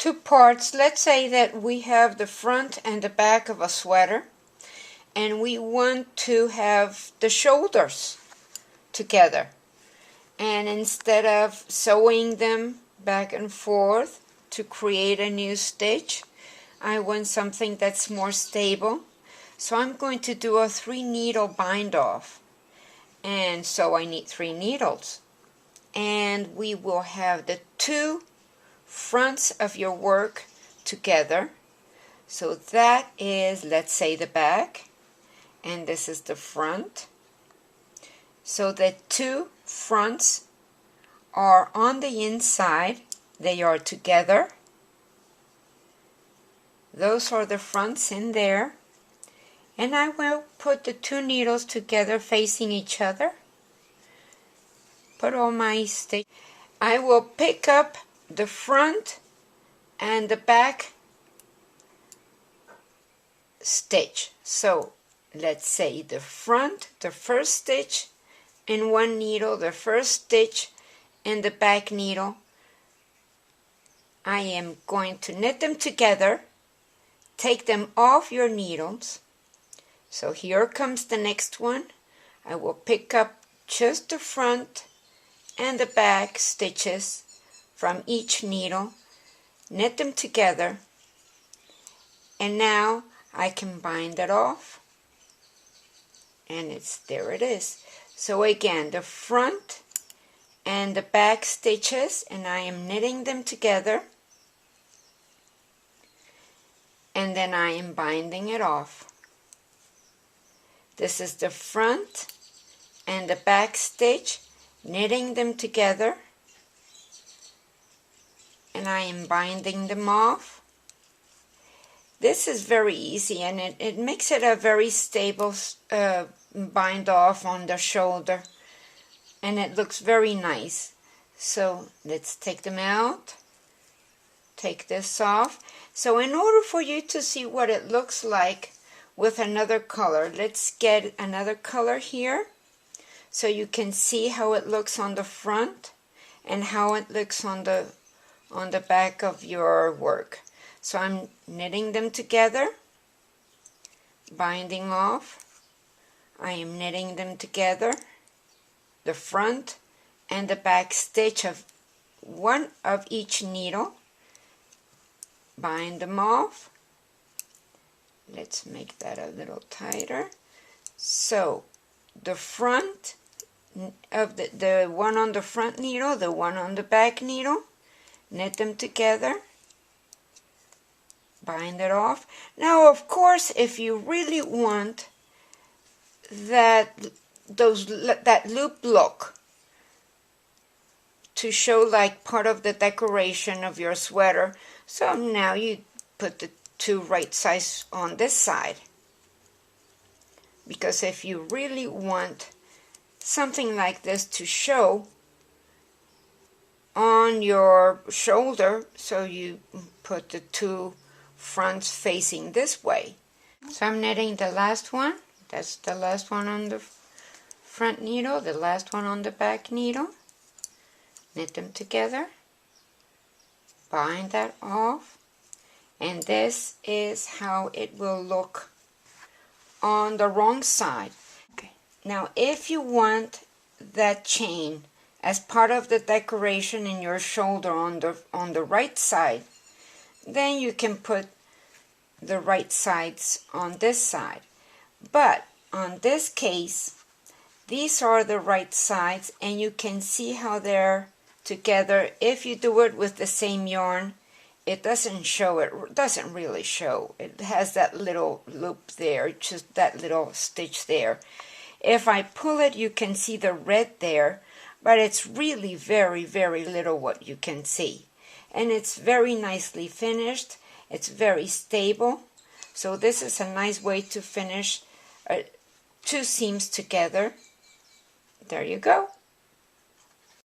two parts. Let's say that we have the front and the back of a sweater, and we want to have the shoulders together. And instead of sewing them back and forth to create a new stitch, I want something that's more stable. So I'm going to do a 3-needle bind off. And so I need 3 needles. And we will have the 2 fronts of your work together. So that is, let's say, the back, and this is the front. So the 2 fronts are on the inside, they are together. Those are the fronts in there. And I will put the 2 needles together facing each other. Put all my stitch. I will pick up the front and the back stitch. So let's say the front, the first stitch in 1 needle, the first stitch in the back needle. I am going to knit them together, take them off your needles. So here comes the next one. I will pick up just the front and the back stitches from each needle, knit them together, and now I can bind it off, and there it is. So again, the front and the back stitches, and I am knitting them together, and then I am binding it off. This is the front and the back stitch, knitting them together, and I am binding them off. This is very easy, and it makes it a very stable bind off on the shoulder, and it looks very nice. So let's take them out, take this off. So in order for you to see what it looks like with another color, let's get another color here so you can see how it looks on the front and how it looks on the back of your work. So I'm knitting them together, binding off. I am knitting them together, the front and the back stitch of 1 of each needle, bind them off. Let's make that a little tighter. So the front of the one on the front needle, the one on the back needle, knit them together, bind it off. Now, of course, if you really want that loop look to show like part of the decoration of your sweater, so now you put the 2 right sides on this side, because if you really want something like this to show on your shoulder, so you put the 2 fronts facing this way. So I'm knitting the last one. That's the last one on the front needle, the last one on the back needle. Knit them together, bind that off, and this is how it will look on the wrong side. Okay. Now if you want that chain as part of the decoration in your shoulder on the right side, then you can put the right sides on this side. But on this case, these are the right sides, and you can see how they're together. If you do it with the same yarn, it doesn't show, it doesn't really show. It has that little loop there, just that little stitch there. If I pull it, you can see the red there, but it's really very, very little what you can see. And it's very nicely finished. It's very stable. So this is a nice way to finish 2 seams together. There you go.